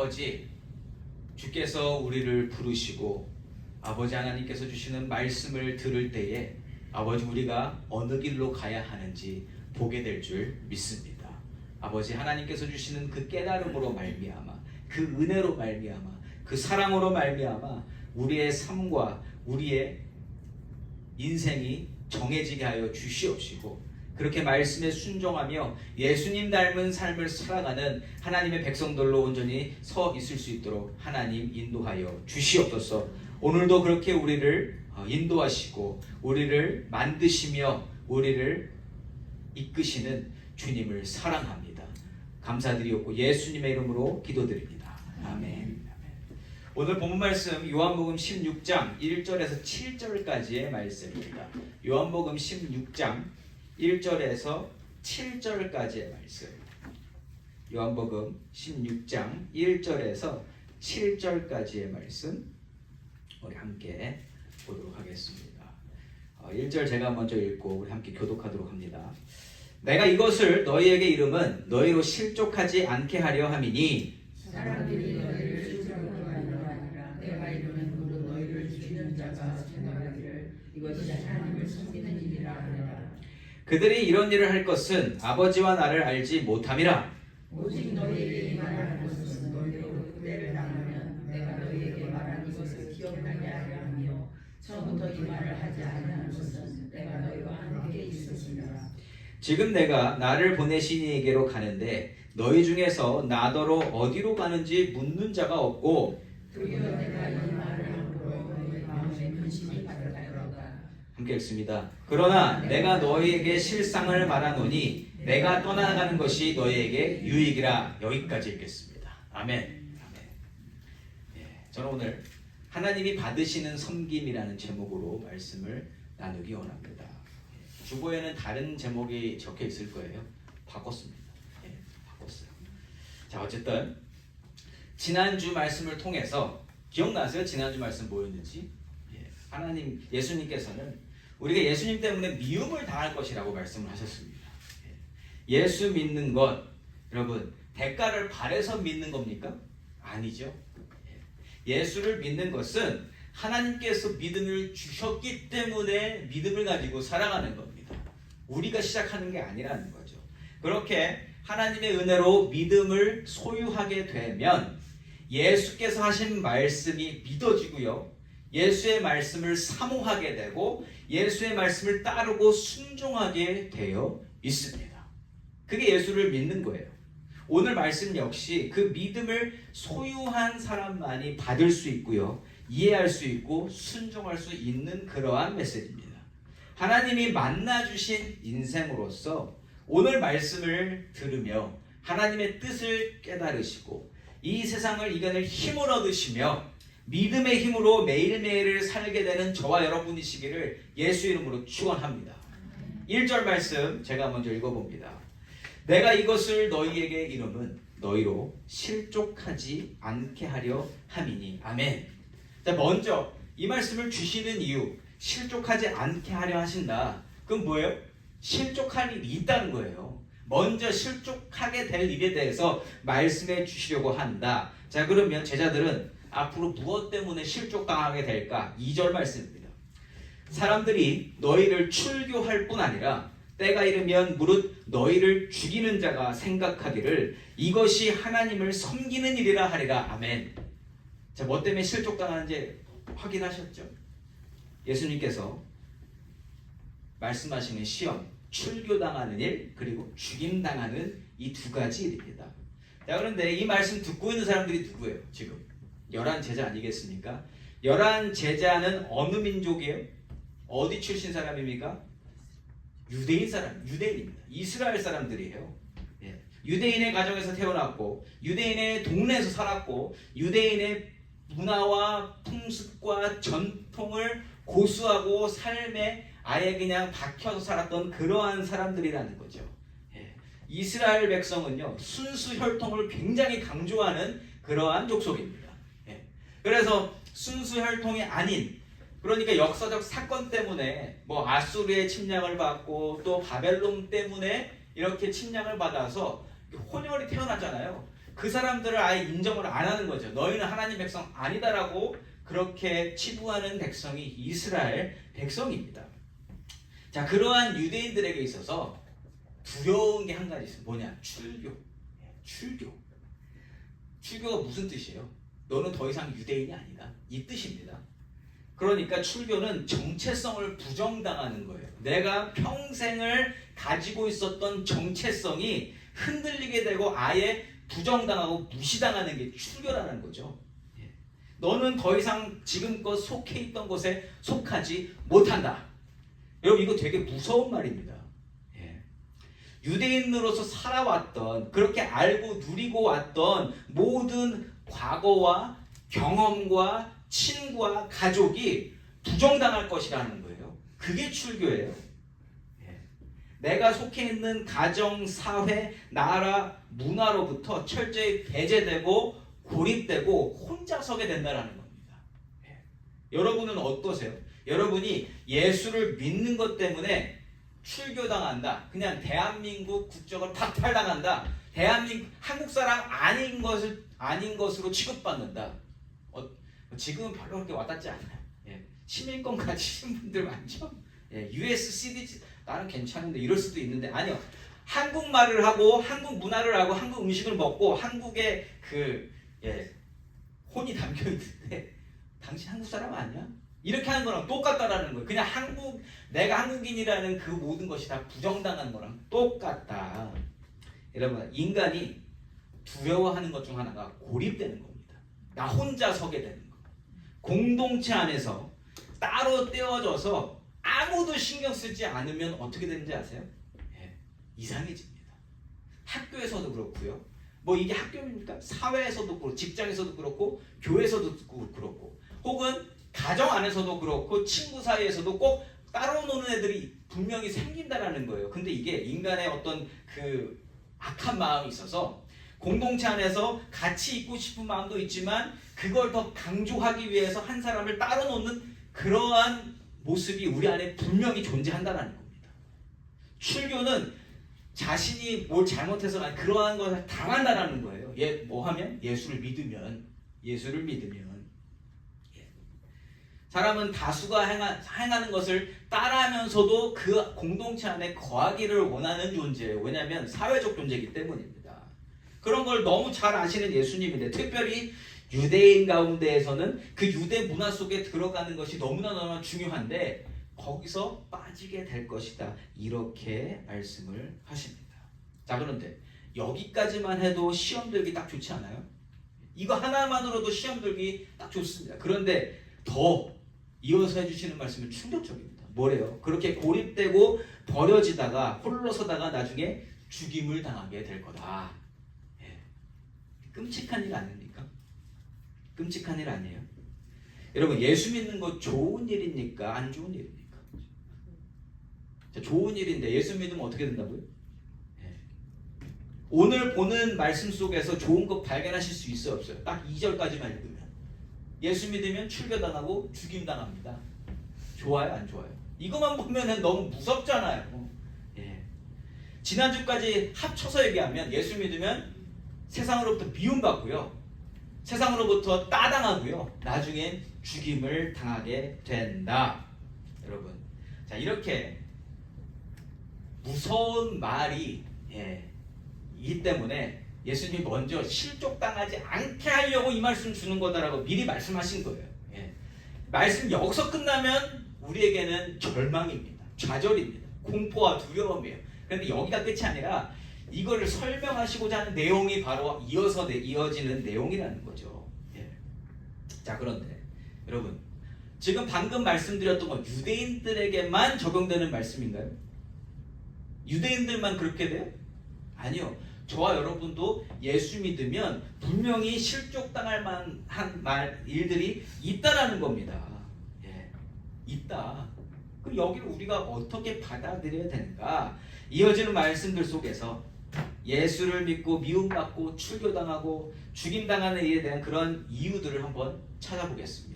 아버지, 주께서 우리를 부르시고 아버지 하나님께서 주시는 말씀을 들을 때에 아버지 우리가 어느 길로 가야 하는지 보게 될 줄 믿습니다. 아버지 하나님께서 주시는 그 깨달음으로 말미암아, 그 은혜로 말미암아, 그 사랑으로 말미암아 우리의 삶과 우리의 인생이 정해지게 하여 주시옵시고, 그렇게 말씀에 순종하며 예수님 닮은 삶을 살아가는 하나님의 백성들로 온전히 서 있을 수 있도록 하나님 인도하여 주시옵소서. 오늘도 그렇게 우리를 인도하시고 우리를 만드시며 우리를 이끄시는 주님을 사랑합니다. 감사드리옵고 예수님의 이름으로 기도드립니다. 아멘. 오늘 본문 말씀 요한복음 16장 1절에서 7절까지의 말씀입니다. 요한복음 16장 1절에서 7절까지의 말씀. 요한복음 16장 1절에서 7절까지의 말씀 우리 함께 보도록 하겠습니다. 1절 제가 먼저 읽고 우리 함께 교독하도록 합니다. 내가 이것을 너희에게 이름은 너희로 실족하지 않게 하려 함이니 사람들이 너희를 실족으로 하려 하니라. 내가 이르는 무릇 너희를 죽이는 자가 생각하기를 이것이 하나님을 섬기는 일이라 하리라. 그들이 이런 일을 할 것은 아버지와 나를 알지 못함이라. 오직 너희에게 이 말을 할 것은 너희로 때를 당하면 내가 너희에게 말한 이것을 기억나게 하려 하며 처음부터 이 말을 하지 아니하는 것은 내가 너희와 함께 있었으리라. 지금 내가 나를 보내신 이에게로 가는데 너희 중에서 나더러 어디로 가는지 묻는 자가 없고 드디어 내가 이 말을 함으로 너희 마음에 근심이 가득하였다. 함께 읽습니다. 그러나 내가 너희에게 실상을 말하노니 내가 떠나가는 것이 너희에게 유익이라. 여기까지 읽겠습니다. 아멘. 아멘. 저는 오늘 하나님이 받으시는 섬김이라는 제목으로 말씀을 나누기 원합니다. 주보에는 다른 제목이 적혀 있을 거예요. 바꿨습니다. 바꿨어요. 자, 어쨌든 지난주 말씀을 통해서 기억나세요? 지난주 말씀 뭐였는지? 하나님, 예수님께서는 우리가 예수님 때문에 미움을 당할 것이라고 말씀을 하셨습니다. 예수 믿는 것, 여러분, 대가를 바래서 믿는 겁니까? 아니죠. 예수를 믿는 것은 하나님께서 믿음을 주셨기 때문에 믿음을 가지고 살아가는 겁니다. 우리가 시작하는 게 아니라는 거죠. 그렇게 하나님의 은혜로 믿음을 소유하게 되면 예수께서 하신 말씀이 믿어지고요, 예수의 말씀을 사모하게 되고 예수의 말씀을 따르고 순종하게 되어 있습니다. 그게 예수를 믿는 거예요. 오늘 말씀 역시 그 믿음을 소유한 사람만이 받을 수 있고요, 이해할 수 있고 순종할 수 있는 그러한 메시지입니다. 하나님이 만나주신 인생으로서 오늘 말씀을 들으며 하나님의 뜻을 깨달으시고 이 세상을 이겨낼 힘을 얻으시며 믿음의 힘으로 매일매일을 살게 되는 저와 여러분이시기를 예수 이름으로 축원합니다. 1절 말씀 제가 먼저 읽어봅니다. 내가 이것을 너희에게 이름은 너희로 실족하지 않게 하려 함이니. 아멘. 자, 먼저 이 말씀을 주시는 이유, 실족하지 않게 하려 하신다. 그럼 뭐예요? 실족할 일이 있다는 거예요. 먼저 실족하게 될 일에 대해서 말씀해 주시려고 한다. 자, 그러면 제자들은 앞으로 무엇 때문에 실족당하게 될까? 2절 말씀입니다. 사람들이 너희를 출교할 뿐 아니라 때가 이르면 무릇 너희를 죽이는 자가 생각하기를 이것이 하나님을 섬기는 일이라 하리라. 아멘. 자, 뭐 때문에 실족당하는지 확인하셨죠? 예수님께서 말씀하시는 시험, 출교당하는 일, 그리고 죽임당하는 이 두 가지 일입니다. 자, 그런데 이 말씀 듣고 있는 사람들이 누구예요? 지금 11 제자 아니겠습니까? 11 제자는 어느 민족이에요? 어디 출신 사람입니까? 유대인 사람, 유대인입니다. 이스라엘 사람들이에요. 유대인의 가정에서 태어났고 유대인의 동네에서 살았고 유대인의 문화와 풍습과 전통을 고수하고 삶에 아예 그냥 박혀서 살았던 그러한 사람들이라는 거죠. 이스라엘 백성은요, 순수 혈통을 굉장히 강조하는 그러한 족속입니다. 그래서 순수 혈통이 아닌, 그러니까 역사적 사건 때문에 뭐 아수르의 침략을 받고 또 바벨론 때문에 이렇게 침략을 받아서 혼혈이 태어났잖아요. 그 사람들을 아예 인정을 안 하는 거죠. 너희는 하나님 백성 아니다라고 그렇게 치부하는 백성이 이스라엘 백성입니다. 자, 그러한 유대인들에게 있어서 두려운 게 한 가지 있어요. 뭐냐? 출교. 출교가 무슨 뜻이에요? 너는 더 이상 유대인이 아니다. 이 뜻입니다. 그러니까 출교는 정체성을 부정당하는 거예요. 내가 평생을 가지고 있었던 정체성이 흔들리게 되고 아예 부정당하고 무시당하는 게 출교라는 거죠. 너는 더 이상 지금껏 속해 있던 곳에 속하지 못한다. 여러분, 이거 되게 무서운 말입니다. 유대인으로서 살아왔던, 그렇게 알고 누리고 왔던 모든 과거와 경험과 친구와 가족이 부정당할 것이라는 거예요. 그게 출교예요. 내가 속해 있는 가정, 사회, 나라, 문화로부터 철저히 배제되고 고립되고 혼자 서게 된다는 겁니다. 여러분은 어떠세요? 여러분이 예수를 믿는 것 때문에 출교당한다. 그냥 대한민국 국적을 박탈당한다. 대한민국 한국 사람 아닌 것으로 취급받는다. 지금은 별로 그렇게 와닿지 않아요. 시민권 가지신 분들 많죠. US citizen 나는 괜찮은데 이럴 수도 있는데 아니요. 한국말을 하고 한국 문화를 하고 한국 음식을 먹고 한국의 혼이 담겨 있는데 당신 한국 사람 아니야? 이렇게 하는 거랑 똑같다라는 거예요. 그냥 내가 한국인이라는 그 모든 것이 다 부정당한 거랑 똑같다. 여러분, 인간이 두려워하는 것 중 하나가 고립되는 겁니다. 나 혼자 서게 되는 거. 공동체 안에서 따로 떼어져서 아무도 신경 쓰지 않으면 어떻게 되는지 아세요? 이상해집니다. 학교에서도 그렇고요. 뭐 이게 학교입니까? 사회에서도 그렇고, 직장에서도 그렇고, 교회에서도 그렇고, 혹은 가정 안에서도 그렇고, 친구 사이에서도 꼭 따로 노는 애들이 분명히 생긴다라는 거예요. 근데 이게 인간의 어떤 그 악한 마음이 있어서 공동체 안에서 같이 있고 싶은 마음도 있지만 그걸 더 강조하기 위해서 한 사람을 따로 놓는 그러한 모습이 우리 안에 분명히 존재한다는 겁니다. 출교는 자신이 뭘 잘못해서 그러한 것을 당한다는 거예요. 뭐 하면? 예수를 믿으면. 사람은 다수가 행하는 것을 따라하면서도 그 공동체 안에 거하기를 원하는 존재예요. 왜냐하면 사회적 존재이기 때문입니다. 그런 걸 너무 잘 아시는 예수님인데 특별히 유대인 가운데에서는 그 유대 문화 속에 들어가는 것이 너무나 중요한데 거기서 빠지게 될 것이다. 이렇게 말씀을 하십니다. 자, 그런데 여기까지만 해도 시험 들기 딱 좋지 않아요? 이거 하나만으로도 시험 들기 딱 좋습니다. 그런데 더 이어서 해주시는 말씀은 충격적입니다. 뭐래요? 그렇게 고립되고 버려지다가 홀로 서다가 나중에 죽임을 당하게 될 거다. 끔찍한 일 아닙니까? 끔찍한 일 아니에요? 여러분, 예수 믿는 거 좋은 일입니까? 안 좋은 일입니까? 좋은 일인데 예수 믿으면 어떻게 된다고요? 오늘 보는 말씀 속에서 좋은 것 발견하실 수 있어요, 없어요? 딱 2절까지만 읽으면 예수 믿으면 출교당하고 죽임당합니다. 좋아요, 안 좋아요? 이것만 보면 너무 무섭잖아요. 지난주까지 합쳐서 얘기하면 예수 믿으면 세상으로부터 미움받고요, 세상으로부터 따당하고요, 나중엔 죽임을 당하게 된다. 여러분, 자, 이렇게 무서운 말이 이 때문에 예수님이 먼저 실족당하지 않게 하려고 이 말씀 주는 거다라고 미리 말씀하신 거예요. 말씀 여기서 끝나면 우리에게는 절망입니다. 좌절입니다. 공포와 두려움이에요. 그런데 여기가 끝이 아니라 이거를 설명하시고자 하는 내용이 바로 이어지는 내용이라는 거죠. 자, 그런데 여러분, 지금 방금 말씀드렸던 건 유대인들에게만 적용되는 말씀인가요? 유대인들만 그렇게 돼요? 아니요. 저와 여러분도 예수 믿으면 분명히 실족당할 만한 일들이 있다라는 겁니다. 있다. 그럼 여기를 우리가 어떻게 받아들여야 되는가? 이어지는 말씀들 속에서 예수를 믿고 미움받고 출교당하고 죽임당하는 일에 대한 그런 이유들을 한번 찾아보겠습니다.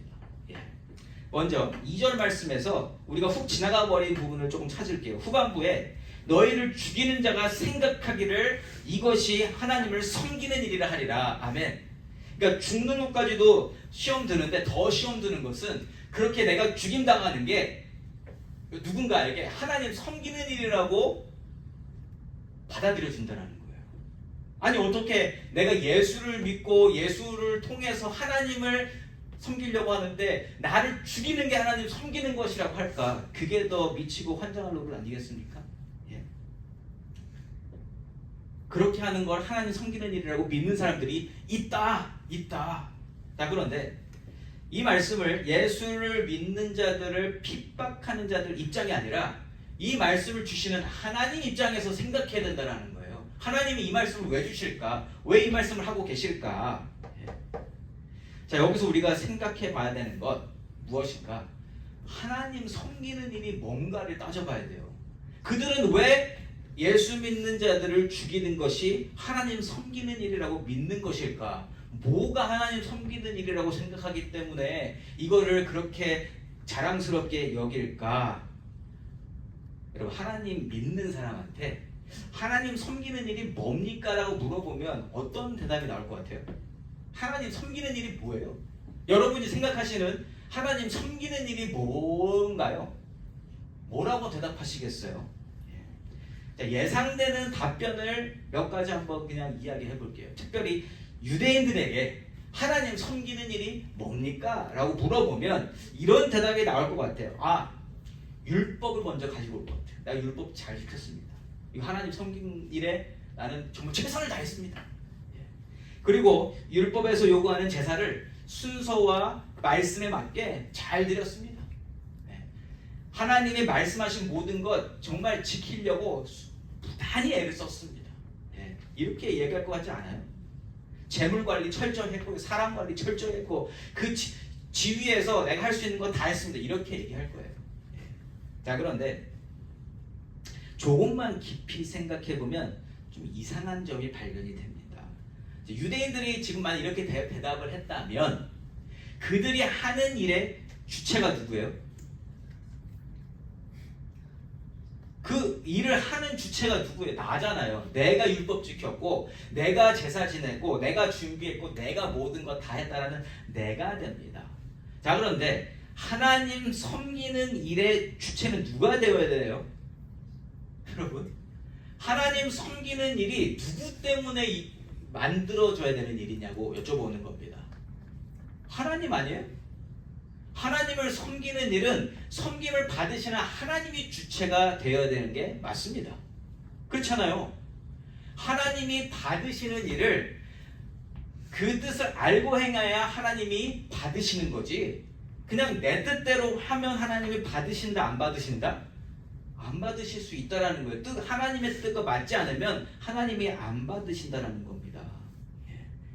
먼저 2절 말씀에서 우리가 훅 지나가 버린 부분을 조금 찾을게요. 후반부에 너희를 죽이는 자가 생각하기를 이것이 하나님을 섬기는 일이라 하리라. 아멘. 그러니까 죽는 것까지도 시험 드는데 더 시험 드는 것은 그렇게 내가 죽임당하는 게 누군가에게 하나님 섬기는 일이라고 받아들여진다는 거예요. 아니 어떻게 내가 예수를 믿고 예수를 통해서 하나님을 섬기려고 하는데 나를 죽이는 게 하나님 섬기는 것이라고 할까? 그게 더 미치고 환장할 노릇 아니겠습니까? 예. 그렇게 하는 걸 하나님 섬기는 일이라고 믿는 사람들이 있다. 자, 그런데 이 말씀을 예수를 믿는 자들을 핍박하는 자들 입장이 아니라 이 말씀을 주시는 하나님 입장에서 생각해야 된다는 거예요. 하나님이 이 말씀을 왜 주실까? 왜 이 말씀을 하고 계실까? 자, 여기서 우리가 생각해 봐야 되는 것 무엇인가? 하나님 섬기는 일이 뭔가를 따져봐야 돼요. 그들은 왜 예수 믿는 자들을 죽이는 것이 하나님 섬기는 일이라고 믿는 것일까? 뭐가 하나님 섬기는 일이라고 생각하기 때문에 이거를 그렇게 자랑스럽게 여길까? 여러분, 하나님 믿는 사람한테 하나님 섬기는 일이 뭡니까? 라고 물어보면 어떤 대답이 나올 것 같아요? 하나님 섬기는 일이 뭐예요? 여러분이 생각하시는 하나님 섬기는 일이 뭔가요? 뭐라고 대답하시겠어요? 자, 예상되는 답변을 몇 가지 한번 그냥 이야기해 볼게요. 특별히 유대인들에게 하나님 섬기는 일이 뭡니까? 라고 물어보면 이런 대답이 나올 것 같아요. 아, 율법을 먼저 가지고 올 것 같아요. 나 율법 잘 지켰습니다. 이거 하나님 섬기는 일에 나는 정말 최선을 다했습니다. 그리고 율법에서 요구하는 제사를 순서와 말씀에 맞게 잘 드렸습니다. 하나님이 말씀하신 모든 것 정말 지키려고 부단히 애를 썼습니다. 이렇게 얘기할 것 같지 않아요? 재물 관리 철저했고 사람 관리 철저했고 그 지위에서 내가 할 수 있는 거 다 했습니다. 이렇게 얘기할 거예요. 자, 그런데 조금만 깊이 생각해 보면 좀 이상한 점이 발견이 됩니다. 유대인들이 지금 만약 이렇게 대답을 했다면 그들이 하는 일의 주체가 누구예요? 그 일을 하는 주체가 누구예요? 나잖아요. 내가 율법 지켰고 내가 제사 지냈고 내가 준비했고 내가 모든 거 다 했다라는 내가 됩니다. 자, 그런데 하나님 섬기는 일의 주체는 누가 되어야 돼요? 여러분, 하나님 섬기는 일이 누구 때문에 만들어져야 되는 일이냐고 여쭤보는 겁니다. 하나님 아니에요? 하나님을 섬기는 일은 섬김을 받으시는 하나님이 주체가 되어야 되는 게 맞습니다. 그렇잖아요. 하나님이 받으시는 일을 그 뜻을 알고 행해야 하나님이 받으시는 거지, 그냥 내 뜻대로 하면 하나님이 받으신다 안 받으신다? 안 받으실 수 있다라는 거예요. 하나님의 뜻과 맞지 않으면 하나님이 안 받으신다라는 겁니다.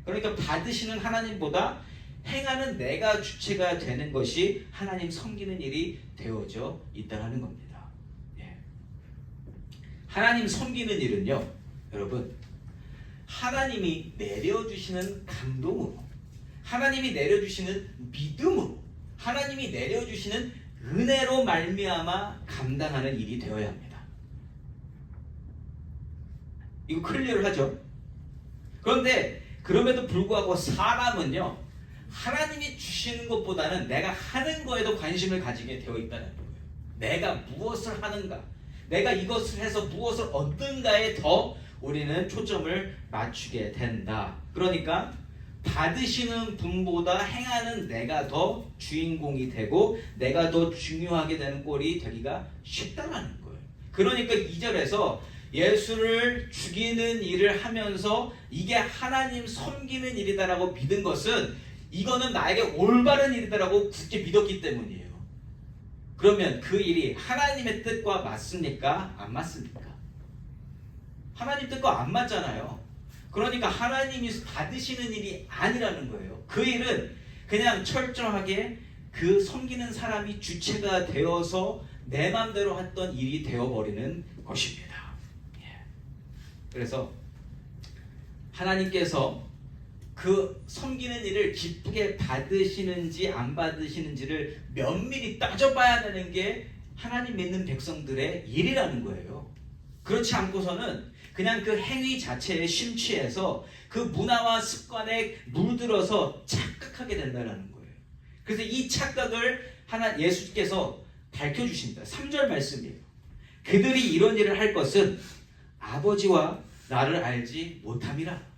그러니까 받으시는 하나님보다 행하는 내가 주체가 되는 것이 하나님 섬기는 일이 되어져 있다는 겁니다. 하나님 섬기는 일은요, 여러분, 하나님이 내려주시는 감동으로, 하나님이 내려주시는 믿음으로, 하나님이 내려주시는 은혜로 말미암아 감당하는 일이 되어야 합니다. 이거 클리어를 하죠. 그런데 그럼에도 불구하고 사람은요, 하나님이 주시는 것보다는 내가 하는 거에도 관심을 가지게 되어 있다는 거예요. 내가 무엇을 하는가, 내가 이것을 해서 무엇을 얻는가에 더 우리는 초점을 맞추게 된다. 그러니까 받으시는 분보다 행하는 내가 더 주인공이 되고 내가 더 중요하게 되는 꼴이 되기가 쉽다는 거예요. 그러니까 2절에서 예수를 죽이는 일을 하면서 이게 하나님 섬기는 일이다라고 믿은 것은 이거는 나에게 올바른 일이다라고 굳게 믿었기 때문이에요. 그러면 그 일이 하나님의 뜻과 맞습니까? 안 맞습니까? 하나님 뜻과 안 맞잖아요. 그러니까 하나님이 받으시는 일이 아니라는 거예요. 그 일은 그냥 철저하게 그 섬기는 사람이 주체가 되어서 내 마음대로 했던 일이 되어버리는 것입니다. 그래서 하나님께서 그 섬기는 일을 기쁘게 받으시는지 안 받으시는지를 면밀히 따져봐야 되는 게 하나님 믿는 백성들의 일이라는 거예요. 그렇지 않고서는 그냥 그 행위 자체에 심취해서 그 문화와 습관에 물들어서 착각하게 된다는 거예요. 그래서 이 착각을 예수께서 밝혀주신다. 3절 말씀이에요. 그들이 이런 일을 할 것은 아버지와 나를 알지 못함이라.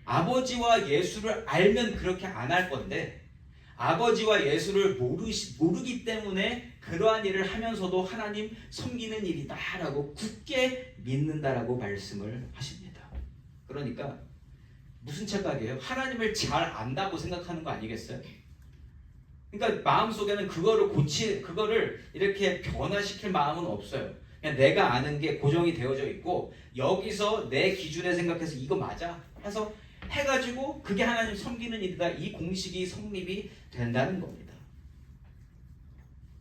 아버지와 예수를 알면 그렇게 안 할 건데 아버지와 예수를 모르기 때문에 그러한 일을 하면서도 하나님 섬기는 일이다라고 굳게 믿는다라고 말씀을 하십니다. 그러니까 무슨 착각이에요? 하나님을 잘 안다고 생각하는 거 아니겠어요? 그러니까 마음속에는 그거를 이렇게 변화시킬 마음은 없어요. 그냥 내가 아는 게 고정이 되어져 있고 여기서 내 기준에 생각해서 이거 맞아 해서 해가지고 그게 하나님 섬기는 일이다. 이 공식이 성립이 된다는 겁니다.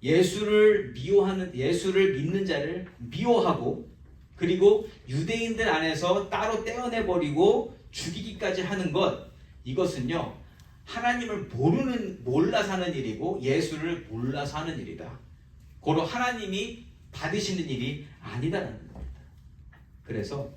예수를 믿는 자를 미워하고 그리고 유대인들 안에서 따로 떼어내버리고 죽이기까지 하는 것, 이것은요 하나님을 몰라서 하는 일이고 예수를 몰라서 하는 일이다. 고로 하나님이 받으시는 일이 아니다라는 겁니다. 그래서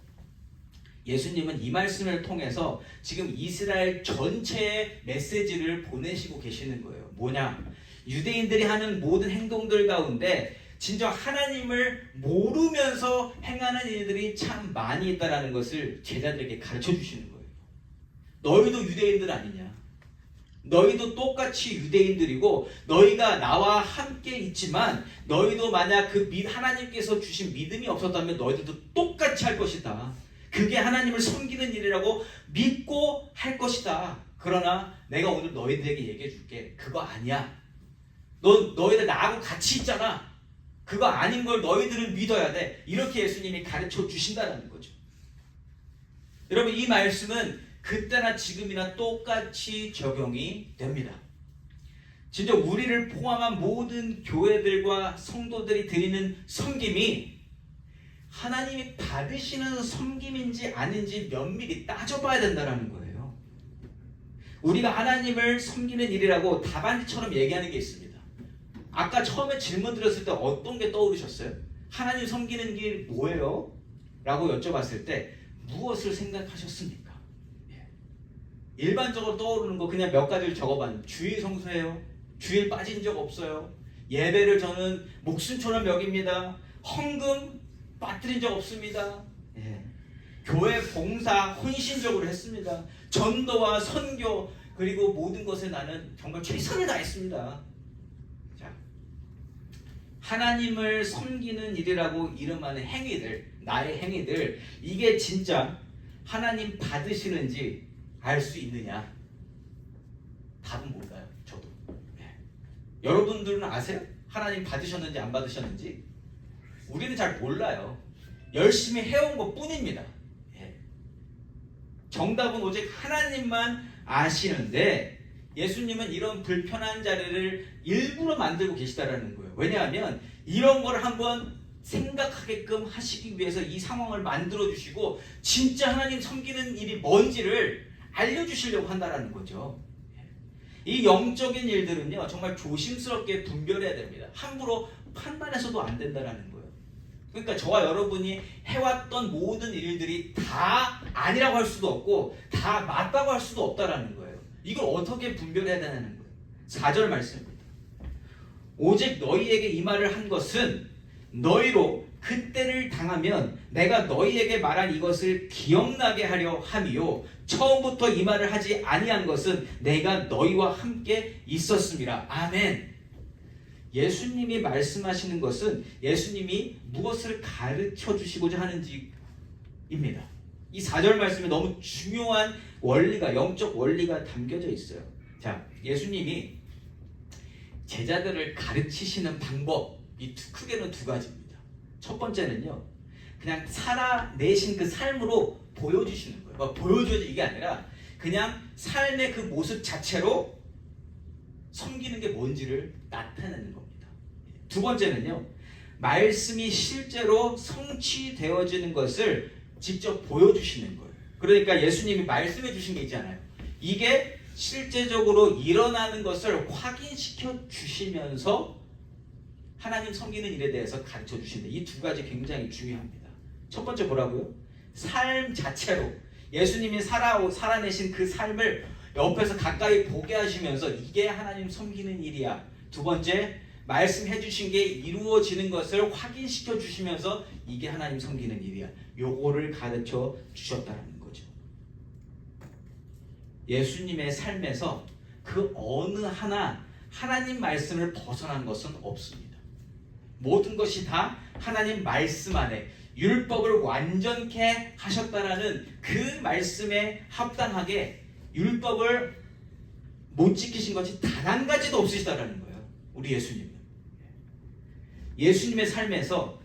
예수님은 이 말씀을 통해서 지금 이스라엘 전체의 메시지를 보내시고 계시는 거예요. 뭐냐? 유대인들이 하는 모든 행동들 가운데 진정 하나님을 모르면서 행하는 일들이 참 많이 있다는 것을 제자들에게 가르쳐 주시는 거예요. 너희도 유대인들 아니냐? 너희도 똑같이 유대인들이고 너희가 나와 함께 있지만 너희도 만약 하나님께서 주신 믿음이 없었다면 너희들도 똑같이 할 것이다. 그게 하나님을 섬기는 일이라고 믿고 할 것이다. 그러나 내가 오늘 너희들에게 얘기해 줄게. 그거 아니야. 너희들 나하고 같이 있잖아. 그거 아닌 걸 너희들은 믿어야 돼. 이렇게 예수님이 가르쳐 주신다는 거죠. 여러분 이 말씀은 그때나 지금이나 똑같이 적용이 됩니다. 진짜 우리를 포함한 모든 교회들과 성도들이 드리는 섬김이 하나님이 받으시는 섬김인지 아닌지 면밀히 따져봐야 된다는 거예요. 우리가 하나님을 섬기는 일이라고 답안지처럼 얘기하는 게 있습니다. 아까 처음에 질문 드렸을 때 어떤 게 떠오르셨어요? 하나님 섬기는 길 뭐예요? 라고 여쭤봤을 때 무엇을 생각하셨습니까? 일반적으로 떠오르는 거 그냥 몇 가지를 적어봤는데 주일 성수해요. 주일 빠진 적 없어요. 예배를 저는 목숨처럼 여깁니다. 헌금 빠뜨린 적 없습니다. 교회 봉사 혼신적으로 했습니다. 전도와 선교 그리고 모든 것에 나는 정말 최선을 다했습니다. 자, 하나님을 섬기는 일이라고 이름하는 행위들, 나의 행위들, 이게 진짜 하나님 받으시는지 알 수 있느냐? 답은 몰라요. 저도. 여러분들은 아세요? 하나님 받으셨는지 안 받으셨는지? 우리는 잘 몰라요. 열심히 해온 것 뿐입니다. 정답은 오직 하나님만 아시는데 예수님은 이런 불편한 자리를 일부러 만들고 계시다라는 거예요. 왜냐하면 이런 걸 한번 생각하게끔 하시기 위해서 이 상황을 만들어 주시고 진짜 하나님 섬기는 일이 뭔지를 알려주시려고 한다는 거죠. 이 영적인 일들은요 정말 조심스럽게 분별해야 됩니다. 함부로 판단해서도 안 된다는 거예요. 그러니까 저와 여러분이 해왔던 모든 일들이 다 아니라고 할 수도 없고 다 맞다고 할 수도 없다는 거예요. 이걸 어떻게 분별해야 되는 거예요? 4절 말씀입니다. 오직 너희에게 이 말을 한 것은 너희로 그때를 당하면 내가 너희에게 말한 이것을 기억나게 하려 함이요 처음부터 이 말을 하지 아니한 것은 내가 너희와 함께 있었음이라. 아멘. 예수님이 말씀하시는 것은 예수님이 무엇을 가르쳐 주시고자 하는지입니다. 이 4절 말씀에 너무 중요한 원리가, 영적 원리가 담겨져 있어요. 자, 예수님이 제자들을 가르치시는 방법이 크게는 두 가지입니다. 첫 번째는요, 그냥 살아내신 그 삶으로 보여주시는 거예요. 보여줘야지 이게 아니라 그냥 삶의 그 모습 자체로 섬기는 게 뭔지를 나타내는 겁니다. 두 번째는요, 말씀이 실제로 성취되어지는 것을 직접 보여주시는 거예요. 그러니까 예수님이 말씀해 주신 게 있잖아요. 이게 실제적으로 일어나는 것을 확인시켜 주시면서 하나님 섬기는 일에 대해서 가르쳐 주신다. 이 두 가지 굉장히 중요합니다. 첫 번째 뭐라고요? 삶 자체로 예수님이 살아내신 그 삶을 옆에서 가까이 보게 하시면서 이게 하나님 섬기는 일이야. 두 번째, 말씀해 주신 게 이루어지는 것을 확인시켜 주시면서 이게 하나님 섬기는 일이야. 요거를 가르쳐 주셨다는 거죠. 예수님의 삶에서 그 어느 하나 하나님 말씀을 벗어난 것은 없습니다. 모든 것이 다 하나님 말씀 안에 율법을 완전케 하셨다라는 그 말씀에 합당하게 율법을 못 지키신 것이 단 한 가지도 없으시다라는 거예요. 우리 예수님은. 예수님의 삶에서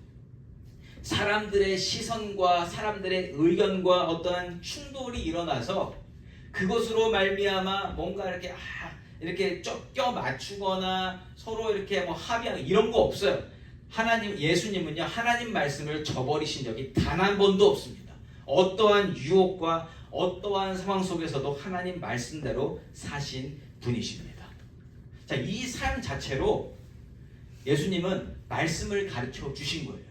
사람들의 시선과 사람들의 의견과 어떠한 충돌이 일어나서 그것으로 말미암아 뭔가 이렇게 껴 맞추거나 서로 이렇게 뭐 합의하는 이런 거 없어요. 예수님은요, 하나님 말씀을 저버리신 적이 단 한 번도 없습니다. 어떠한 유혹과 어떠한 상황 속에서도 하나님 말씀대로 사신 분이십니다. 자, 이 삶 자체로 예수님은 말씀을 가르쳐 주신 거예요.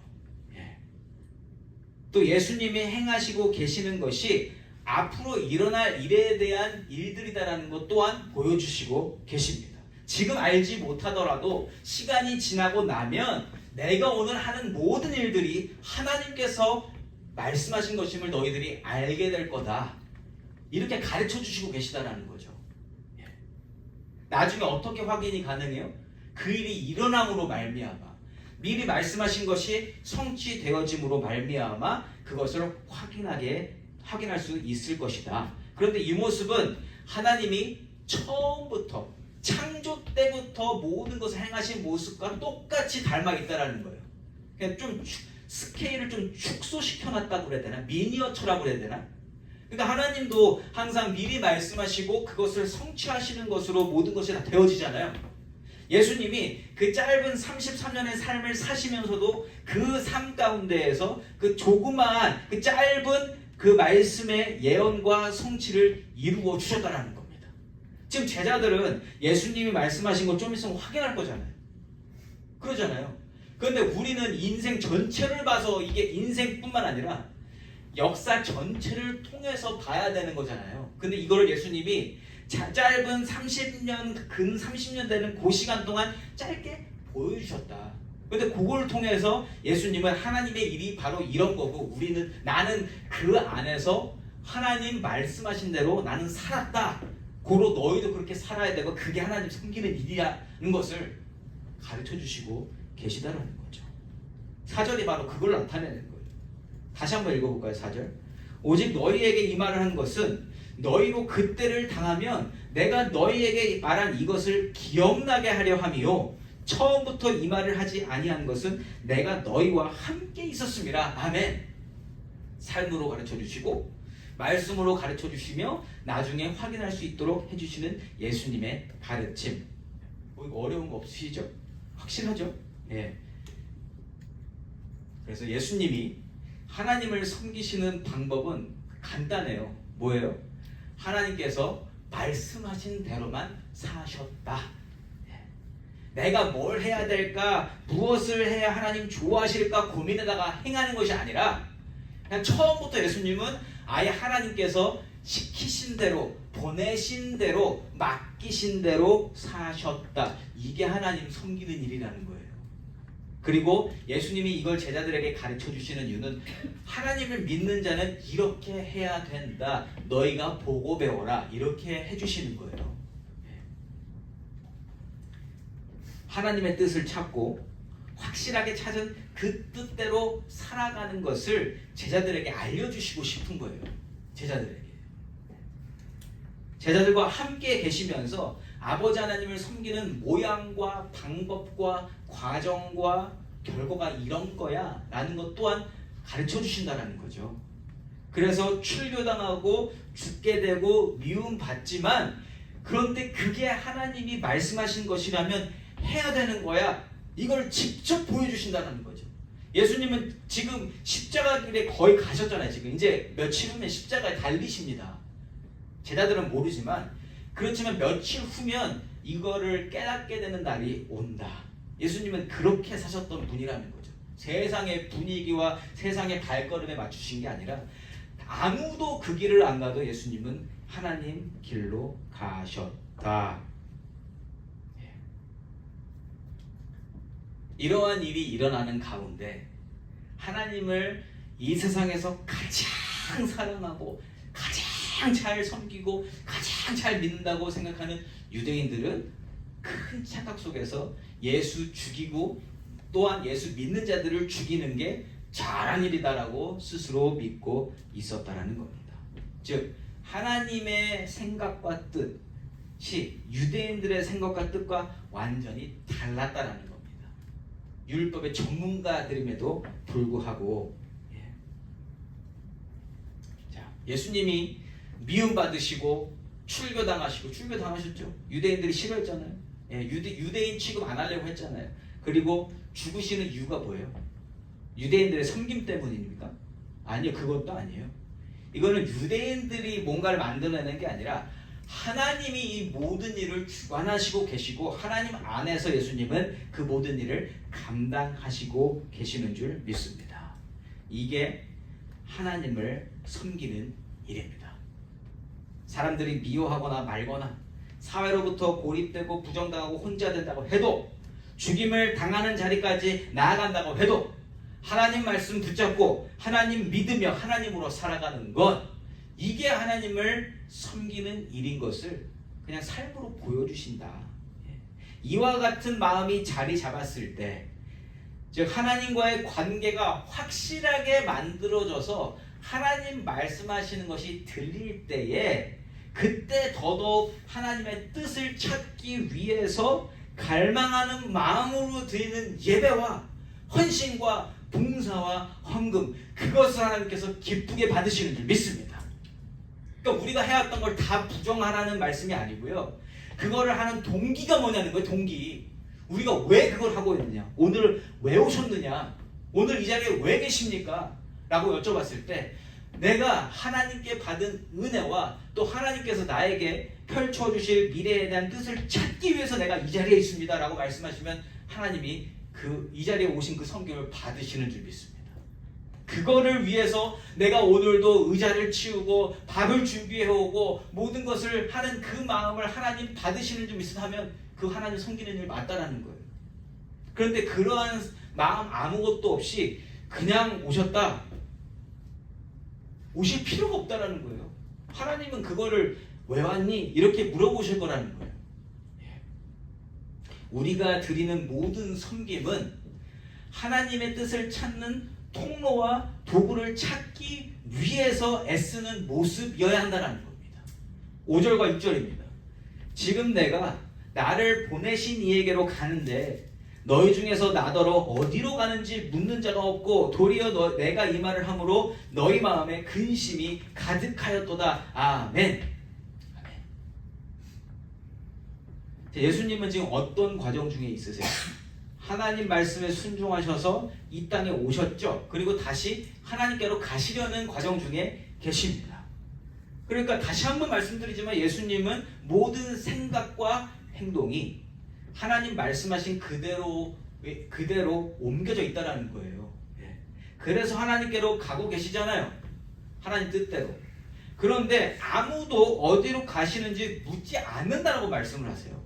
또 예수님이 행하시고 계시는 것이 앞으로 일어날 일에 대한 일들이다라는 것 또한 보여주시고 계십니다. 지금 알지 못하더라도 시간이 지나고 나면 내가 오늘 하는 모든 일들이 하나님께서 말씀하신 것임을 너희들이 알게 될 거다. 이렇게 가르쳐 주시고 계시다라는 거죠. 나중에 어떻게 확인이 가능해요? 그 일이 일어남으로 말미암아 미리 말씀하신 것이 성취되어짐으로 말미암아 그것을 확인할 수 있을 것이다. 그런데 이 모습은 하나님이 처음부터 창조 때부터 모든 것을 행하신 모습과 똑같이 닮아 있다라는 거예요. 그냥 좀 스케일을 좀 축소시켜놨다고 그래야 되나? 미니어처라고 그래야 되나? 그러니까 하나님도 항상 미리 말씀하시고 그것을 성취하시는 것으로 모든 것이 다 되어지잖아요. 예수님이 그 짧은 33년의 삶을 사시면서도 그 삶 가운데에서 그 조그마한 그 짧은 그 말씀의 예언과 성취를 이루어 주셨다는 겁니다. 지금 제자들은 예수님이 말씀하신 거 좀 있으면 확인할 거잖아요. 그러잖아요. 그런데 우리는 인생 전체를 봐서 이게 인생뿐만 아니라 역사 전체를 통해서 봐야 되는 거잖아요. 근데 이거를 예수님이 짧은 30년, 근 30년 되는 그 시간 동안 짧게 보여주셨다. 근데 그걸 통해서 예수님은 하나님의 일이 바로 이런 거고 나는 그 안에서 하나님 말씀하신 대로 나는 살았다. 고로 너희도 그렇게 살아야 되고 그게 하나님 섬기는 일이라는 것을 가르쳐 주시고 계시다라는 거죠. 4절이 바로 그걸 나타내는 거예요. 다시 한번 읽어볼까요? 4절. 오직 너희에게 이 말을 한 것은 너희로 그때를 당하면 내가 너희에게 말한 이것을 기억나게 하려 함이요 처음부터 이 말을 하지 아니한 것은 내가 너희와 함께 있었음이라. 아멘. 삶으로 가르쳐 주시고 말씀으로 가르쳐 주시며 나중에 확인할 수 있도록 해주시는 예수님의 가르침. 뭐 어려운 거 없으시죠? 확실하죠? 예. 그래서 예수님이 하나님을 섬기시는 방법은 간단해요. 뭐예요? 하나님께서 말씀하신 대로만 사셨다. 내가 뭘 해야 될까, 무엇을 해야 하나님 좋아하실까 고민하다가 행하는 것이 아니라 그냥 처음부터 예수님은 아예 하나님께서 시키신 대로, 보내신 대로, 맡기신 대로 사셨다. 이게 하나님 섬기는 일이라는 거예요. 그리고 예수님이 이걸 제자들에게 가르쳐 주시는 이유는 하나님을 믿는 자는 이렇게 해야 된다. 너희가 보고 배워라. 이렇게 해주시는 거예요. 하나님의 뜻을 찾고 확실하게 찾은 그 뜻대로 살아가는 것을 제자들에게 알려주시고 싶은 거예요. 제자들과 함께 계시면서 아버지 하나님을 섬기는 모양과 방법과 과정과 결과가 이런 거야 라는 것 또한 가르쳐 주신다는 거죠. 그래서 출교당하고 죽게 되고 미움받지만 그런데 그게 하나님이 말씀하신 것이라면 해야 되는 거야. 이걸 직접 보여주신다는 거죠. 예수님은 지금 십자가 길에 거의 가셨잖아요. 지금 이제 며칠 후면 십자가에 달리십니다. 제자들은 모르지만 그렇지만 며칠 후면 이거를 깨닫게 되는 날이 온다. 예수님은 그렇게 사셨던 분이라는 거죠. 세상의 분위기와 세상의 발걸음에 맞추신 게 아니라 아무도 그 길을 안 가도 예수님은 하나님 길로 가셨다. 이러한 일이 일어나는 가운데 하나님을 이 세상에서 가장 사랑하고 가장 잘 섬기고 가장 잘 믿는다고 생각하는 유대인들은 큰 착각 속에서 예수 죽이고 또한 예수 믿는 자들을 죽이는 게 잘한 일이다라고 스스로 믿고 있었다라는 겁니다. 즉 하나님의 생각과 뜻이 유대인들의 생각과 뜻과 완전히 달랐다라는 겁니다. 율법의 전문가들임에도 불구하고 자, 예수님이 미움받으시고 출교당하셨죠. 유대인들이 싫어했잖아요. 유대인 취급 안 하려고 했잖아요. 그리고 죽으시는 이유가 뭐예요? 유대인들의 섬김 때문입니까? 아니요, 그것도 아니에요. 이거는 유대인들이 뭔가를 만들어내는 게 아니라 하나님이 이 모든 일을 주관하시고 계시고 하나님 안에서 예수님은 그 모든 일을 감당하시고 계시는 줄 믿습니다. 이게 하나님을 섬기는 일입니다. 사람들이 미워하거나 말거나 사회로부터 고립되고 부정당하고 혼자 된다고 해도 죽임을 당하는 자리까지 나아간다고 해도 하나님 말씀 붙잡고 하나님 믿으며 하나님으로 살아가는 것, 이게 하나님을 섬기는 일인 것을 그냥 삶으로 보여주신다. 이와 같은 마음이 자리 잡았을 때, 즉 하나님과의 관계가 확실하게 만들어져서 하나님 말씀하시는 것이 들릴 때에 그때 더더욱 하나님의 뜻을 찾기 위해서 갈망하는 마음으로 드리는 예배와 헌신과 봉사와 헌금, 그것을 하나님께서 기쁘게 받으시는 줄 믿습니다. 그러니까 우리가 해왔던 걸 다 부정하라는 말씀이 아니고요. 그거를 하는 동기가 뭐냐는 거예요. 동기. 우리가 왜 그걸 하고 있느냐, 오늘 왜 오셨느냐, 오늘 이 자리에 왜 계십니까? 라고 여쭤봤을 때 내가 하나님께 받은 은혜와 또 하나님께서 나에게 펼쳐주실 미래에 대한 뜻을 찾기 위해서 내가 이 자리에 있습니다 라고 말씀하시면 하나님이 이 자리에 오신 그 성경을 받으시는 줄 믿습니다. 그거를 위해서 내가 오늘도 의자를 치우고 밥을 준비해오고 모든 것을 하는 그 마음을 하나님 받으시는 줄 믿으면 그 하나님 섬기는 일 맞다라는 거예요. 그런데 그러한 마음 아무것도 없이 그냥 오셨다, 오실 필요가 없다라는 거예요. 하나님은 그거를 왜 왔니? 이렇게 물어보실 거라는 거예요. 우리가 드리는 모든 섬김은 하나님의 뜻을 찾는 통로와 도구를 찾기 위해서 애쓰는 모습이어야 한다는 겁니다. 5절과 6절입니다. 지금 내가 나를 보내신 이에게로 가는데 너희 중에서 나더러 어디로 가는지 묻는 자가 없고 도리어 내가 이 말을 함으로 너희 마음에 근심이 가득하였도다. 아멘. 예수님은 지금 어떤 과정 중에 있으세요? 하나님 말씀에 순종하셔서 이 땅에 오셨죠. 그리고 다시 하나님께로 가시려는 과정 중에 계십니다. 그러니까 다시 한번 말씀드리지만 예수님은 모든 생각과 행동이 하나님 말씀하신 그대로 옮겨져 있다는 거예요. 그래서 하나님께로 가고 계시잖아요. 하나님 뜻대로. 그런데 아무도 어디로 가시는지 묻지 않는다라고 말씀을 하세요.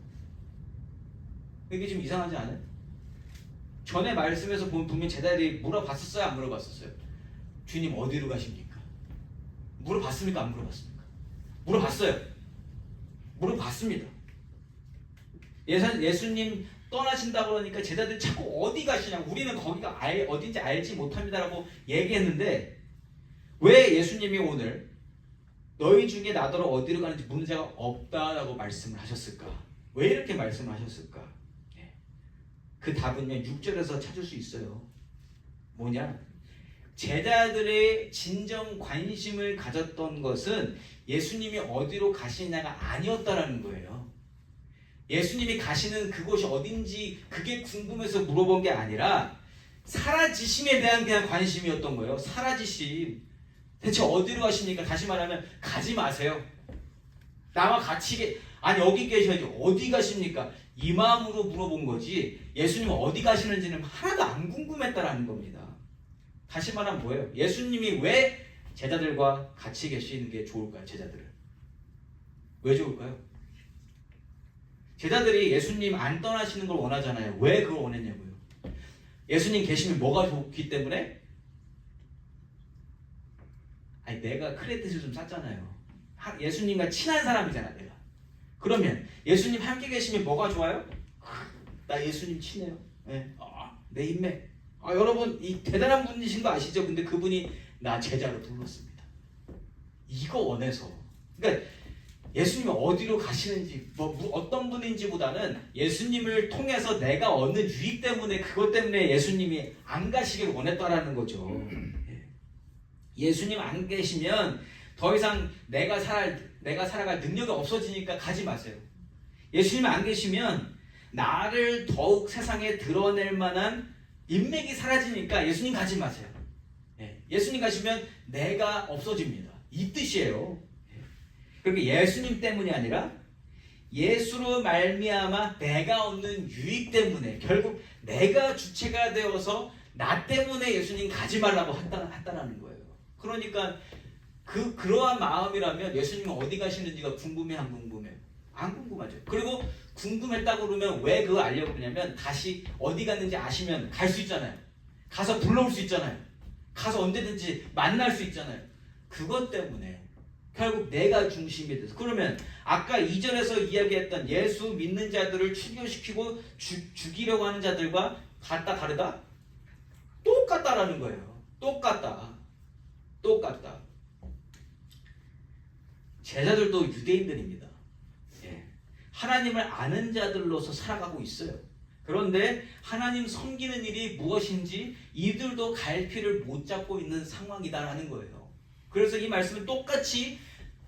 이게 좀 이상하지 않아요? 전에 말씀에서 보면 분명히 제자들이 물어봤었어요? 안 물어봤었어요? 주님 어디로 가십니까? 물어봤습니까? 안 물어봤습니까? 물어봤어요. 물어봤습니다. 예수님 떠나신다고 그러니까 제자들이 자꾸 어디 가시냐고, 우리는 거기가 어딘지 알지 못합니다라고 얘기했는데 왜 예수님이 오늘 너희 중에 나더러 어디로 가는지 묻는 자가 없다라고 말씀을 하셨을까? 왜 이렇게 말씀을 하셨을까? 그 답은요 6절에서 찾을 수 있어요. 뭐냐? 제자들의 진정 관심을 가졌던 것은 예수님이 어디로 가시냐가 아니었다라는 거예요. 예수님이 가시는 그곳이 어딘지 그게 궁금해서 물어본 게 아니라 사라지심에 대한 그냥 관심이었던 거예요. 사라지심. 대체 어디로 가십니까? 다시 말하면 가지 마세요. 나와 같이 아니 여기 계셔야지 어디 가십니까? 이 마음으로 물어본 거지 예수님 어디 가시는지는 하나도 안 궁금했다라는 겁니다. 다시 말하면 뭐예요? 예수님이 왜 제자들과 같이 계시는 게 좋을까요? 제자들은 왜 좋을까요? 제자들이 예수님 안 떠나시는 걸 원하잖아요. 왜 그걸 원했냐고요? 예수님 계시면 뭐가 좋기 때문에? 아니 내가 크레딧을 좀 쌌잖아요. 예수님과 친한 사람이잖아 내가. 그러면 예수님 함께 계시면 뭐가 좋아요? 나 예수님 친해요. 네. 내 인맥. 여러분 이 대단한 분이신 거 아시죠? 근데 그분이 나 제자로 불렀습니다. 이거 원해서. 그러니까 예수님이 어디로 가시는지 어떤 분인지보다는 예수님을 통해서 내가 얻는 유익 때문에 그것 때문에 예수님이 안 가시길 원했다라는 거죠. 예수님 안 계시면 더 이상 내가 살아갈 능력이 없어지니까 가지 마세요. 예수님 안 계시면 나를 더욱 세상에 드러낼 만한 인맥이 사라지니까 예수님 가지 마세요. 예수님 가시면 내가 없어집니다. 이 뜻이에요. 그러니까 예수님 때문이 아니라 예수로 말미암아 내가 얻는 유익 때문에 결국 내가 주체가 되어서 나 때문에 예수님 가지 말라고 했다라는 거예요. 그러니까 그러한 마음이라면 예수님은 어디 가시는지가 궁금해 안 궁금해요? 안 궁금하죠. 그리고 궁금했다고 그러면 왜 그거 알려고 그러냐면 다시 어디 갔는지 아시면 갈 수 있잖아요. 가서 불러올 수 있잖아요. 가서 언제든지 만날 수 있잖아요. 그것 때문에 결국 내가 중심이 돼서 그러면 아까 2절에서 이야기했던 예수 믿는 자들을 출교시키고 죽이려고 하는 자들과 같다 다르다? 똑같다라는 거예요. 똑같다. 제자들도 유대인들입니다. 하나님을 아는 자들로서 살아가고 있어요. 그런데 하나님 섬기는 일이 무엇인지 이들도 갈피를 못 잡고 있는 상황이다라는 거예요. 그래서 이 말씀은 똑같이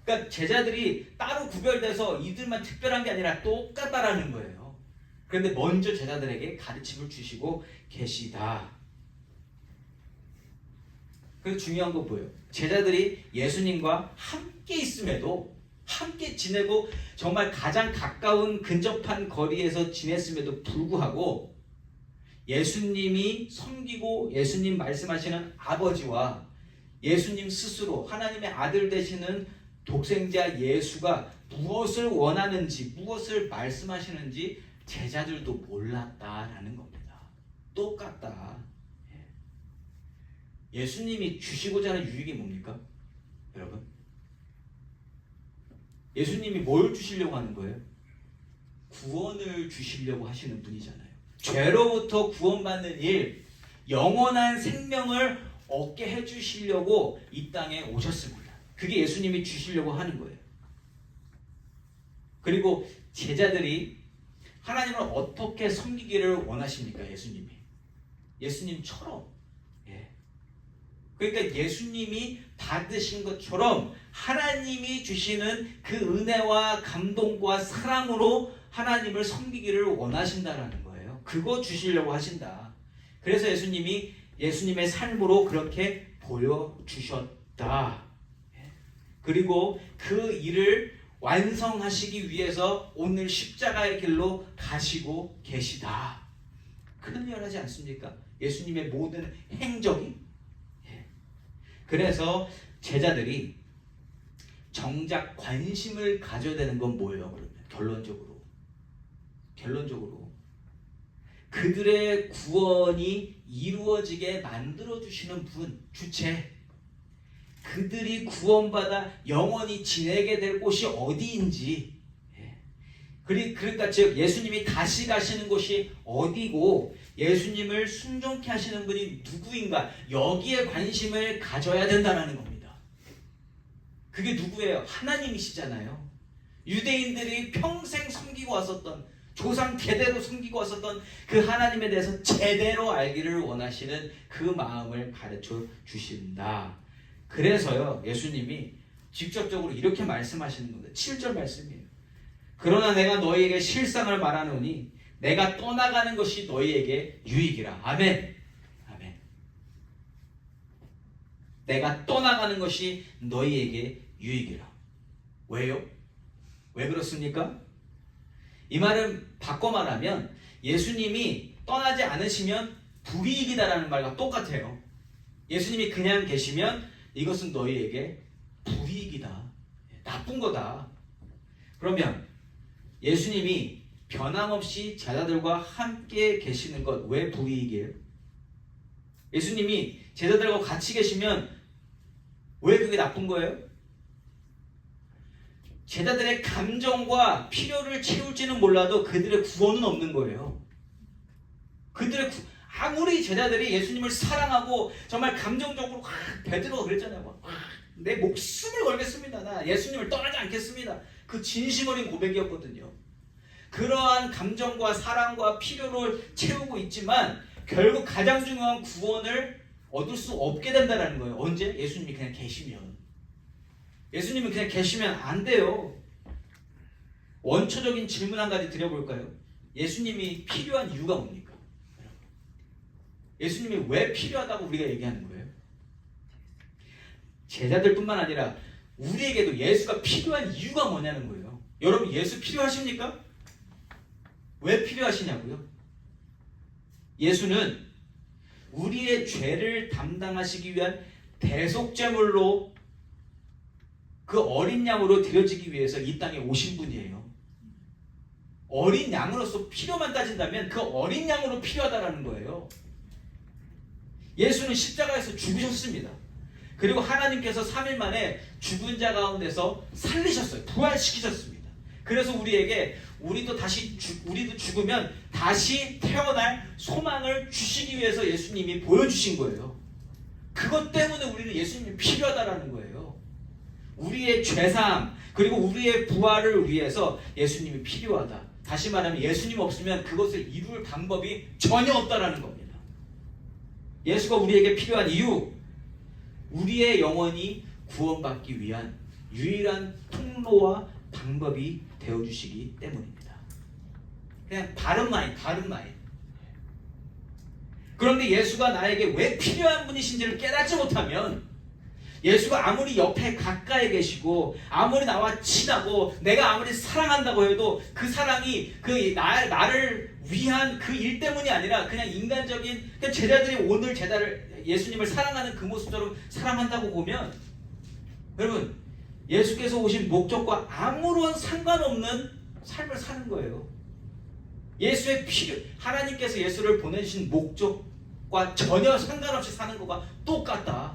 그러니까 제자들이 따로 구별돼서 이들만 특별한 게 아니라 똑같다라는 거예요. 그런데 먼저 제자들에게 가르침을 주시고 계시다. 그래서 중요한 거 뭐예요? 제자들이 예수님과 함께 있음에도 함께 지내고 정말 가장 가까운 근접한 거리에서 지냈음에도 불구하고 예수님이 섬기고 예수님 말씀하시는 아버지와 예수님 스스로 하나님의 아들 되시는 독생자 예수가 무엇을 원하는지 무엇을 말씀하시는지 제자들도 몰랐다라는 겁니다. 똑같다. 예수님이 주시고자 하는 유익이 뭡니까? 여러분 예수님이 뭘 주시려고 하는 거예요? 구원을 주시려고 하시는 분이잖아요. 죄로부터 구원받는 일, 영원한 생명을 얻게 해주시려고 이 땅에 오셨습니다. 그게 예수님이 주시려고 하는 거예요. 그리고 제자들이 하나님을 어떻게 섬기기를 원하십니까? 예수님처럼. 그러니까 예수님이 받으신 것처럼 하나님이 주시는 그 은혜와 감동과 사랑으로 하나님을 섬기기를 원하신다라는 거예요. 그거 주시려고 하신다. 그래서 예수님이 예수님의 삶으로 그렇게 보여주셨다. 그리고 그 일을 완성하시기 위해서 오늘 십자가의 길로 가시고 계시다. 클리어하지 않습니까? 예수님의 모든 행적이. 그래서 제자들이 정작 관심을 가져야 되는 건 뭐예요? 그러면 결론적으로 그들의 구원이 이루어지게 만들어주시는 분, 주체, 그들이 구원받아 영원히 지내게 될 곳이 어디인지, 그러니까 즉 예수님이 다시 가시는 곳이 어디고 예수님을 순종케 하시는 분이 누구인가, 여기에 관심을 가져야 된다는 겁니다. 그게 누구예요? 하나님이시잖아요. 유대인들이 평생 섬기고 왔었던, 조상 대대로 섬기고 왔었던 그 하나님에 대해서 제대로 알기를 원하시는 그 마음을 가르쳐 주신다. 그래서요, 예수님이 직접적으로 이렇게 말씀하시는 겁니다. 7절 말씀이에요. 그러나 내가 너희에게 실상을 말하노니 내가 떠나가는 것이 너희에게 유익이라. 아멘. 아멘. 내가 떠나가는 것이 너희에게 유익이라. 왜요? 왜 그렇습니까? 이 말은 바꿔 말하면 예수님이 떠나지 않으시면 불이익이다라는 말과 똑같아요. 예수님이 그냥 계시면 이것은 너희에게 불이익이다. 나쁜 거다. 그러면 예수님이 변함없이 제자들과 함께 계시는 것 왜 불이익이에요? 예수님이 제자들과 같이 계시면 왜 그게 나쁜 거예요? 제자들의 감정과 필요를 채울지는 몰라도 그들의 구원은 없는 거예요. 아무리 제자들이 예수님을 사랑하고 정말 감정적으로 베드로가 그랬잖아요. 내 목숨을 걸겠습니다. 나 예수님을 떠나지 않겠습니다. 그 진심 어린 고백이었거든요. 그러한 감정과 사랑과 필요를 채우고 있지만 결국 가장 중요한 구원을 얻을 수 없게 된다는 거예요. 언제? 예수님이 그냥 계시면. 예수님은 그냥 계시면 안 돼요. 원초적인 질문 한 가지 드려볼까요? 예수님이 필요한 이유가 뭡니까? 예수님이 왜 필요하다고 우리가 얘기하는 거예요? 제자들뿐만 아니라 우리에게도 예수가 필요한 이유가 뭐냐는 거예요. 여러분 예수 필요하십니까? 왜 필요하시냐고요? 예수는 우리의 죄를 담당하시기 위한 대속제물로 그 어린 양으로 드려지기 위해서 이 땅에 오신 분이에요. 어린 양으로서 필요만 따진다면 그 어린 양으로 필요하다라는 거예요. 예수는 십자가에서 죽으셨습니다. 그리고 하나님께서 3일 만에 죽은 자 가운데서 살리셨어요. 부활시키셨습니다. 그래서 우리도 죽으면 다시 태어날 소망을 주시기 위해서 예수님이 보여주신 거예요. 그것 때문에 우리는 예수님이 필요하다라는 거예요. 우리의 죄사함 그리고 우리의 부활을 위해서 예수님이 필요하다. 다시 말하면 예수님 없으면 그것을 이룰 방법이 전혀 없다라는 겁니다. 예수가 우리에게 필요한 이유, 우리의 영혼이 구원받기 위한 유일한 통로와 방법이 되어주시기 때문입니다. 그냥 다른 마인. 그런데 예수가 나에게 왜 필요한 분이신지를 깨닫지 못하면 예수가 아무리 옆에 가까이 계시고 아무리 나와 친하고 내가 아무리 사랑한다고 해도 그 사랑이 나를 위한 그 일 때문이 아니라 그냥 인간적인 제자들이 오늘 예수님을 사랑하는 그 모습처럼 사랑한다고 보면 여러분 예수께서 오신 목적과 아무런 상관없는 삶을 사는 거예요. 하나님께서 예수를 보내주신 목적과 전혀 상관없이 사는 것과 똑같다.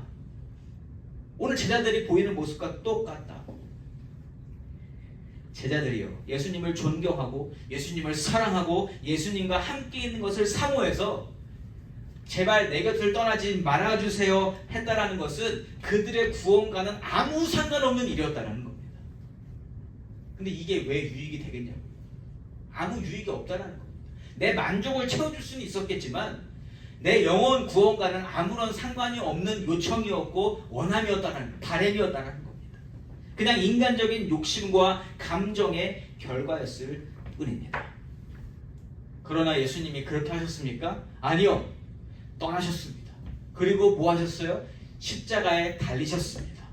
오늘 제자들이 보이는 모습과 똑같다. 제자들이요, 예수님을 존경하고 예수님을 사랑하고 예수님과 함께 있는 것을 사모해서 제발 내 곁을 떠나지 말아주세요 했다라는 것은 그들의 구원과는 아무 상관없는 일이었다라는 겁니다. 근데 이게 왜 유익이 되겠냐고요. 아무 유익이 없다라는 겁니다. 내 만족을 채워줄 수는 있었겠지만 내 영혼 구원과는 아무런 상관이 없는 요청이었고 원함이었다라는, 바램이었다라는 겁니다. 그냥 인간적인 욕심과 감정의 결과였을 뿐입니다. 그러나 예수님이 그렇게 하셨습니까? 아니요. 떠나셨습니다. 그리고 뭐 하셨어요? 십자가에 달리셨습니다.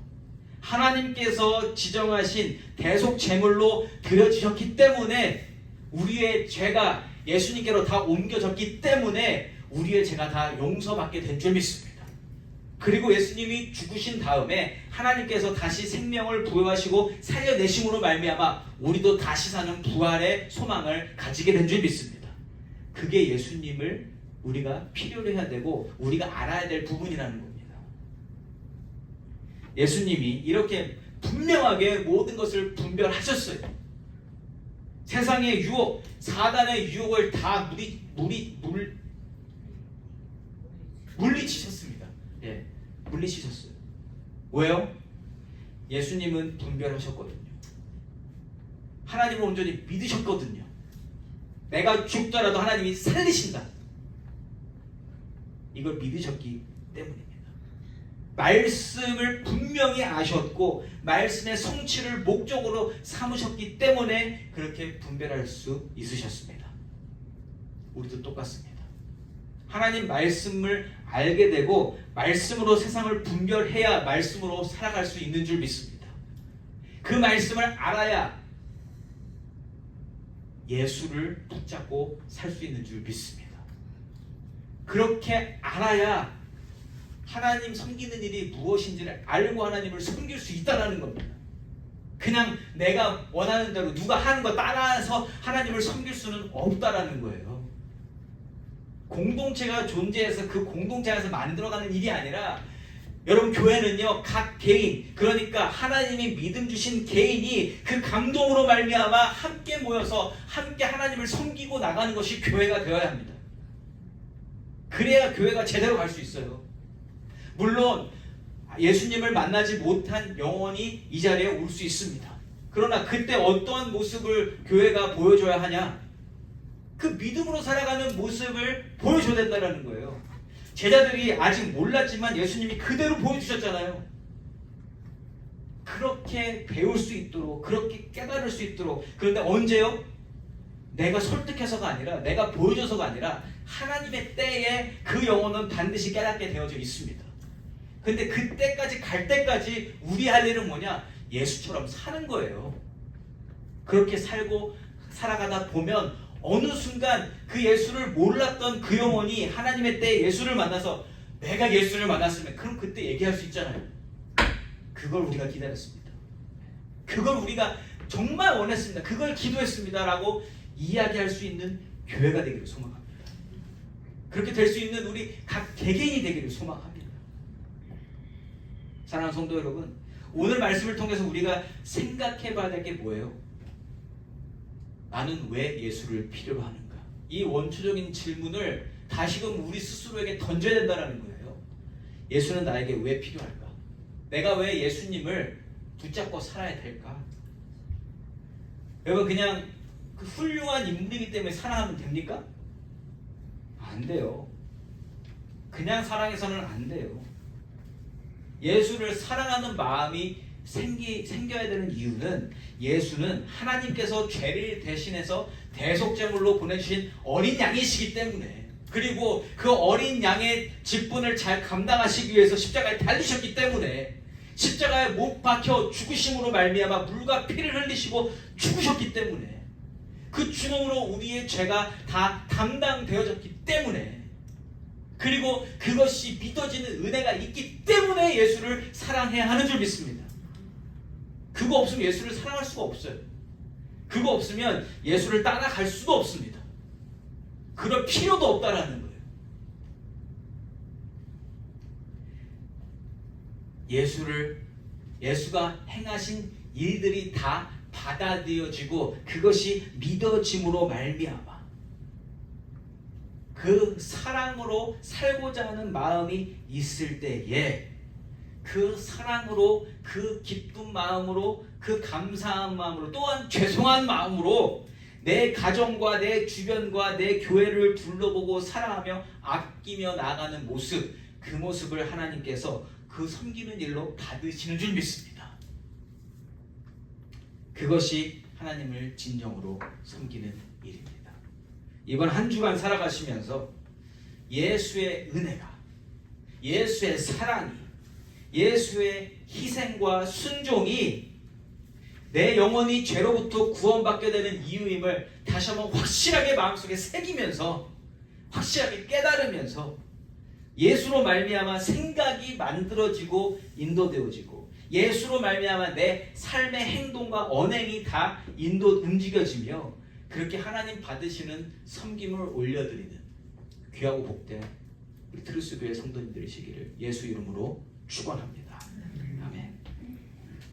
하나님께서 지정하신 대속 제물로 드려지셨기 때문에 우리의 죄가 예수님께로 다 옮겨졌기 때문에 우리의 죄가 다 용서받게 된 줄 믿습니다. 그리고 예수님이 죽으신 다음에 하나님께서 다시 생명을 부여하시고 살려내심으로 말미암아 우리도 다시 사는 부활의 소망을 가지게 된 줄 믿습니다. 그게 예수님을 우리가 필요로 해야 되고 우리가 알아야 될 부분이라는 겁니다. 예수님이 이렇게 분명하게 모든 것을 분별하셨어요. 세상의 유혹, 사단의 유혹을 다 물리치셨습니다. 예, 물리치셨어요. 왜요? 예수님은 분별하셨거든요. 하나님을 온전히 믿으셨거든요. 내가 죽더라도 하나님이 살리신다. 이걸 믿으셨기 때문입니다. 말씀을 분명히 아셨고 말씀의 성취를 목적으로 삼으셨기 때문에 그렇게 분별할 수 있으셨습니다. 우리도 똑같습니다. 하나님 말씀을 알게 되고 말씀으로 세상을 분별해야 말씀으로 살아갈 수 있는 줄 믿습니다. 그 말씀을 알아야 예수를 붙잡고 살 수 있는 줄 믿습니다. 그렇게 알아야 하나님 섬기는 일이 무엇인지를 알고 하나님을 섬길 수 있다는 겁니다. 그냥 내가 원하는 대로 누가 하는 거 따라서 하나님을 섬길 수는 없다라는 거예요. 공동체가 존재해서 그 공동체 안에서 만들어가는 일이 아니라, 여러분 교회는요, 각 개인, 그러니까 하나님이 믿음 주신 개인이 그 감동으로 말미암아 함께 모여서 함께 하나님을 섬기고 나가는 것이 교회가 되어야 합니다. 그래야 교회가 제대로 갈 수 있어요. 물론 예수님을 만나지 못한 영혼이 이 자리에 올 수 있습니다. 그러나 그때 어떠한 모습을 교회가 보여줘야 하냐? 그 믿음으로 살아가는 모습을 보여줘야 된다는 거예요. 제자들이 아직 몰랐지만 예수님이 그대로 보여주셨잖아요. 그렇게 배울 수 있도록, 그렇게 깨달을 수 있도록. 그런데 언제요? 내가 설득해서가 아니라, 내가 보여줘서가 아니라 하나님의 때에 그 영혼은 반드시 깨닫게 되어져 있습니다. 근데 그때까지 갈 때까지 우리 할 일은 뭐냐? 예수처럼 사는 거예요. 그렇게 살아가다 보면 어느 순간 그 예수를 몰랐던 그 영혼이 하나님의 때에 예수를 만나서 내가 예수를 만났으면, 그럼 그때 얘기할 수 있잖아요. 그걸 우리가 기다렸습니다. 그걸 우리가 정말 원했습니다. 그걸 기도했습니다. 라고 이야기할 수 있는 교회가 되기를 소망합니다. 그렇게 될 수 있는 우리 각 개개인이 되기를 소망합니다. 사랑하는 성도 여러분, 오늘 말씀을 통해서 우리가 생각해 봐야 될 게 뭐예요? 나는 왜 예수를 필요로 하는가? 이 원초적인 질문을 다시금 우리 스스로에게 던져야 된다는 거예요. 예수는 나에게 왜 필요할까? 내가 왜 예수님을 붙잡고 살아야 될까? 여러분, 그냥 그 훌륭한 인물이기 때문에 사랑하면 됩니까? 안 돼요. 그냥 사랑해서는 안 돼요. 예수를 사랑하는 마음이 생겨야 되는 이유는, 예수는 하나님께서 죄를 대신해서 대속제물로 보내주신 어린 양이시기 때문에, 그리고 그 어린 양의 직분을 잘 감당하시기 위해서 십자가에 달리셨기 때문에, 십자가에 못 박혀 죽으심으로 말미암아 물과 피를 흘리시고 죽으셨기 때문에, 그 죽음으로 우리의 죄가 다 담당되어졌기 때문에, 그리고 그것이 믿어지는 은혜가 있기 때문에 예수를 사랑해야 하는 줄 믿습니다. 그거 없으면 예수를 사랑할 수가 없어요. 그거 없으면 예수를 따라갈 수도 없습니다. 그럴 필요도 없다라는 거예요. 예수가 행하신 일들이 다 받아들여지고 그것이 믿어짐으로 말미암아 그 사랑으로 살고자 하는 마음이 있을 때에, 그 사랑으로, 그 기쁜 마음으로, 그 감사한 마음으로, 또한 죄송한 마음으로 내 가정과 내 주변과 내 교회를 둘러보고 사랑하며 아끼며 나아가는 모습, 그 모습을 하나님께서 그 섬기는 일로 받으시는 줄 믿습니다. 그것이 하나님을 진정으로 섬기는 일입니다. 이번 한 주간 살아가시면서 예수의 은혜가, 예수의 사랑이, 예수의 희생과 순종이 내 영혼이 죄로부터 구원받게 되는 이유임을 다시 한번 확실하게 마음속에 새기면서, 확실하게 깨달으면서 예수로 말미암아 생각이 만들어지고 인도되어지고, 예수로 말미암아 내 삶의 행동과 언행이 다 움직여지며, 그렇게 하나님 받으시는 섬김을 올려드리는 귀하고 복된 우리 트루스교회 성도님들이시기를 예수 이름으로 축원합니다.